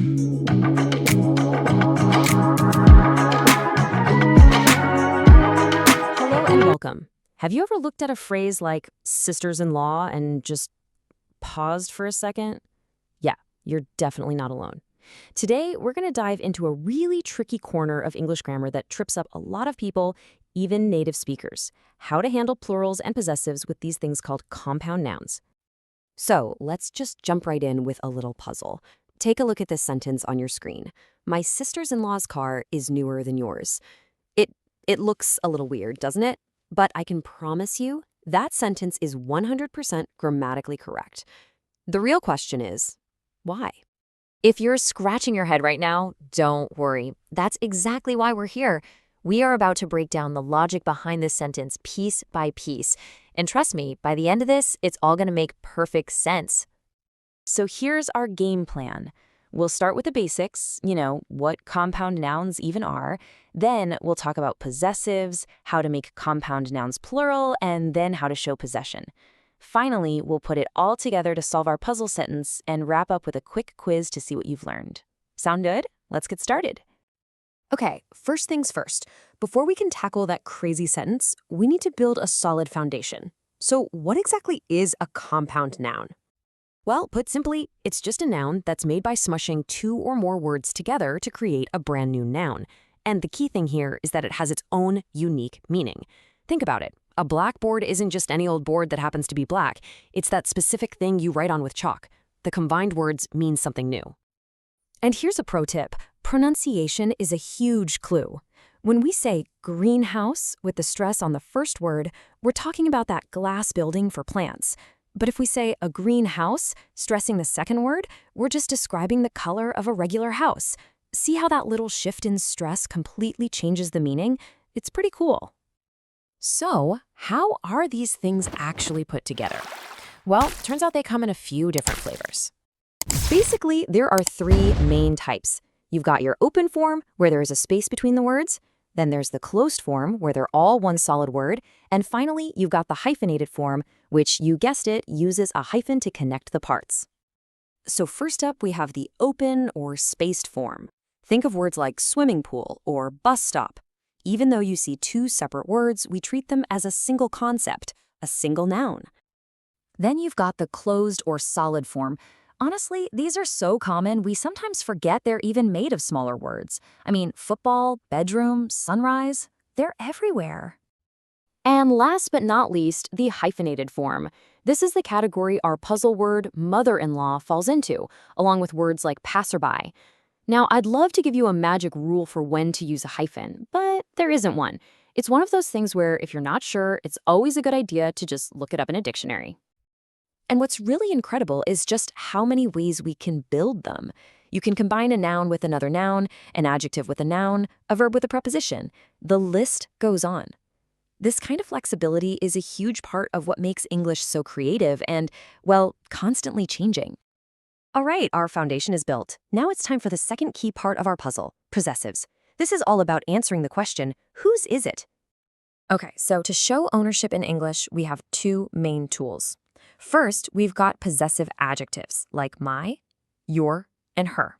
Hello and welcome. Have you ever looked at a phrase like sisters-in-law and just paused for a second? Yeah, you're definitely not alone. Today, we're going to dive into a really tricky corner of English grammar that trips up a lot of people, even native speakers. How to handle plurals and possessives with these things called compound nouns. So let's just jump right in with a little puzzle. Take a look at this sentence on your screen. My sister's-in-law's car is newer than yours. It looks a little weird, doesn't it? But I can promise you that sentence is 100% grammatically correct. The real question is, why? If you're scratching your head right now, don't worry. That's exactly why we're here. We are about to break down the logic behind this sentence piece by piece. And trust me, by the end of this, it's all going to make perfect sense. So here's our game plan. We'll start with the basics, what compound nouns even are. Then we'll talk about possessives, how to make compound nouns plural, and then how to show possession. Finally, we'll put it all together to solve our puzzle sentence and wrap up with a quick quiz to see what you've learned. Sound good? Let's get started. Okay, first things first. Before we can tackle that crazy sentence, we need to build a solid foundation. So what exactly is a compound noun? Well, put simply, it's just a noun that's made by smushing two or more words together to create a brand new noun. And the key thing here is that it has its own unique meaning. Think about it. A blackboard isn't just any old board that happens to be black. It's that specific thing you write on with chalk. The combined words mean something new. And here's a pro tip. Pronunciation is a huge clue. When we say greenhouse with the stress on the first word, we're talking about that glass building for plants. But if we say a greenhouse, stressing the second word, we're just describing the color of a regular house. See how that little shift in stress completely changes the meaning? It's pretty cool. So, how are these things actually put together? Well, turns out they come in a few different flavors. Basically, there are three main types. You've got your open form, where there is a space between the words. Then there's the closed form, where they're all one solid word. And finally, you've got the hyphenated form, which, you guessed it, uses a hyphen to connect the parts. So first up, we have the open or spaced form. Think of words like swimming pool or bus stop. Even though you see two separate words, we treat them as a single concept, a single noun. Then you've got the closed or solid form. Honestly, these are so common, we sometimes forget they're even made of smaller words. I mean, football, bedroom, sunrise, they're everywhere. And last but not least, the hyphenated form. This is the category our puzzle word mother-in-law falls into, along with words like passerby. Now, I'd love to give you a magic rule for when to use a hyphen, but there isn't one. It's one of those things where if you're not sure, it's always a good idea to just look it up in a dictionary. And what's really incredible is just how many ways we can build them. You can combine a noun with another noun, an adjective with a noun, a verb with a preposition. The list goes on. This kind of flexibility is a huge part of what makes English so creative and, well, constantly changing. All right, our foundation is built. Now it's time for the second key part of our puzzle, possessives. This is all about answering the question, whose is it? Okay, so to show ownership in English, we have two main tools. First, we've got possessive adjectives like my, your, and her.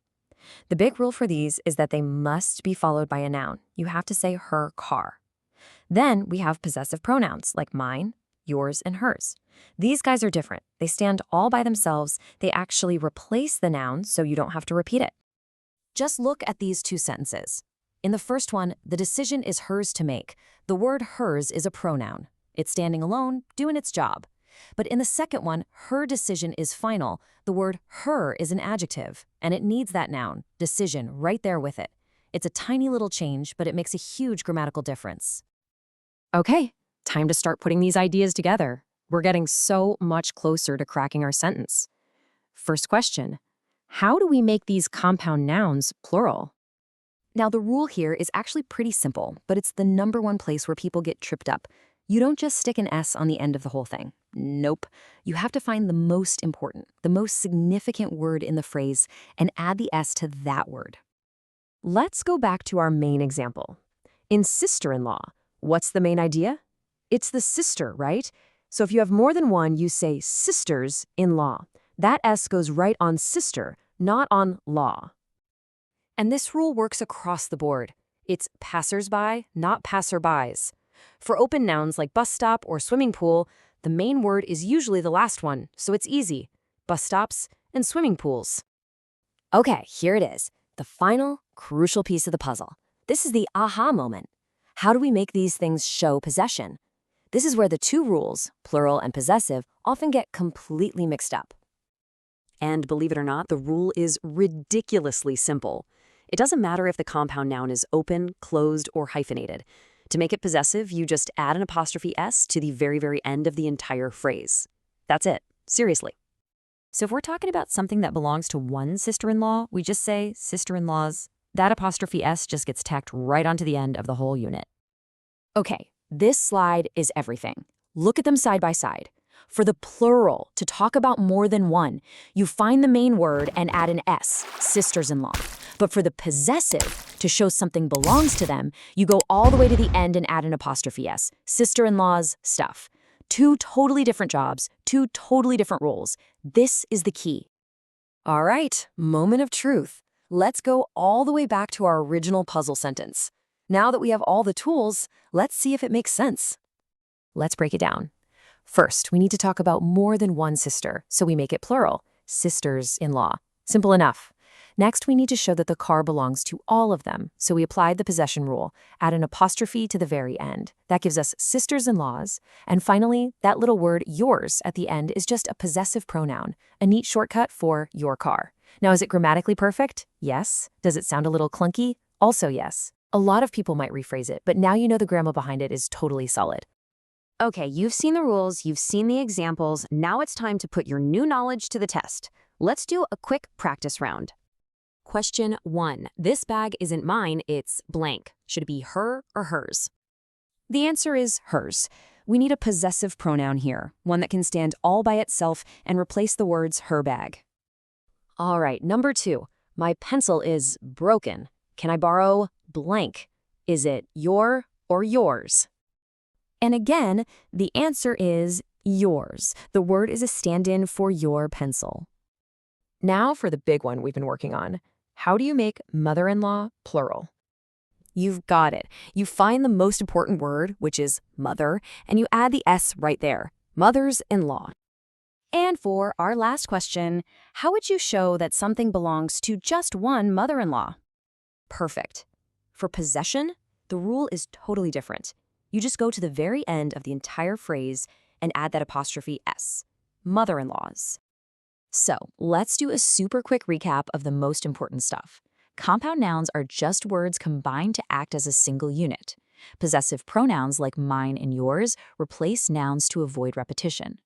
The big rule for these is that they must be followed by a noun. You have to say her car. Then we have possessive pronouns like mine, yours, and hers. These guys are different. They stand all by themselves. They actually replace the noun so you don't have to repeat it. Just look at these two sentences. In the first one, the decision is hers to make. The word hers is a pronoun. It's standing alone, doing its job. But in the second one, her decision is final. The word her is an adjective, and it needs that noun, decision, right there with it. It's a tiny little change, but it makes a huge grammatical difference. Okay, time to start putting these ideas together. We're getting so much closer to cracking our sentence. First question, how do we make these compound nouns plural? Now, the rule here is actually pretty simple, but it's the number one place where people get tripped up. You don't just stick an S on the end of the whole thing. Nope. You have to find the most important, the most significant word in the phrase and add the S to that word. Let's go back to our main example. In sister-in-law, what's the main idea? It's the sister, right? So if you have more than one, you say sisters-in-law. That S goes right on sister, not on law. And this rule works across the board. It's passersby, not passerbys. For open nouns like bus stop or swimming pool, the main word is usually the last one, so it's easy. Bus stops and swimming pools. Okay, here it is. The final, crucial piece of the puzzle. This is the aha moment. How do we make these things show possession? This is where the two rules, plural and possessive, often get completely mixed up. And believe it or not, the rule is ridiculously simple. It doesn't matter if the compound noun is open, closed, or hyphenated. To make it possessive, you just add an apostrophe s to the very end of the entire phrase. That's it. Seriously. So if we're talking about something that belongs to one sister-in-law, we just say sister-in-laws. That apostrophe s just gets tacked right onto the end of the whole unit. Okay, this slide is everything. Look at them side by side. For the plural, to talk about more than one, you find the main word and add an s, sisters-in-law. But for the possessive, to show something belongs to them, you go all the way to the end and add an apostrophe s, sister-in-law's stuff. Two totally different jobs, two totally different roles. This is the key. All right, moment of truth. Let's go all the way back to our original puzzle sentence. Now that we have all the tools, let's see if it makes sense. Let's break it down. First, we need to talk about more than one sister, so we make it plural, sisters-in-law. Simple enough. Next, we need to show that the car belongs to all of them, so we applied the possession rule, add an apostrophe to the very end. That gives us sisters-in-laws. And finally, that little word yours at the end is just a possessive pronoun, a neat shortcut for your car. Now, is it grammatically perfect? Yes. Does it sound a little clunky? Also yes. A lot of people might rephrase it, but now you know the grammar behind it is totally solid. Okay, you've seen the rules, you've seen the examples, now it's time to put your new knowledge to the test. Let's do a quick practice round. Question 1. This bag isn't mine, it's blank. Should it be her or hers? The answer is hers. We need a possessive pronoun here, one that can stand all by itself and replace the words her bag. All right, number 2. My pencil is broken. Can I borrow blank? Is it your or yours? And again, the answer is yours. The word is a stand-in for your pencil. Now for the big one we've been working on. How do you make mother-in-law plural? You've got it. You find the most important word, which is mother, and you add the s right there, mothers-in-law. And for our last question, how would you show that something belongs to just one mother-in-law? Perfect. For possession, the rule is totally different. You just go to the very end of the entire phrase and add that apostrophe s, mother-in-laws. So let's do a super quick recap of the most important stuff. Compound nouns are just words combined to act as a single unit. Possessive pronouns like mine and yours replace nouns to avoid repetition.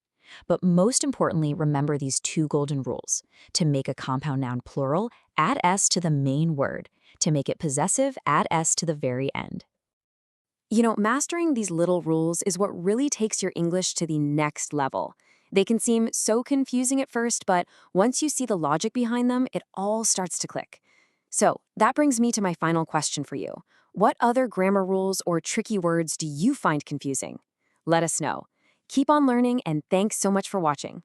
But most importantly, remember these two golden rules. To make a compound noun plural, add s to the main word. To make it possessive, add s to the very end. You know, mastering these little rules is what really takes your English to the next level. They can seem so confusing at first, but once you see the logic behind them, it all starts to click. So that brings me to my final question for you. What other grammar rules or tricky words do you find confusing? Let us know. Keep on learning, and thanks so much for watching.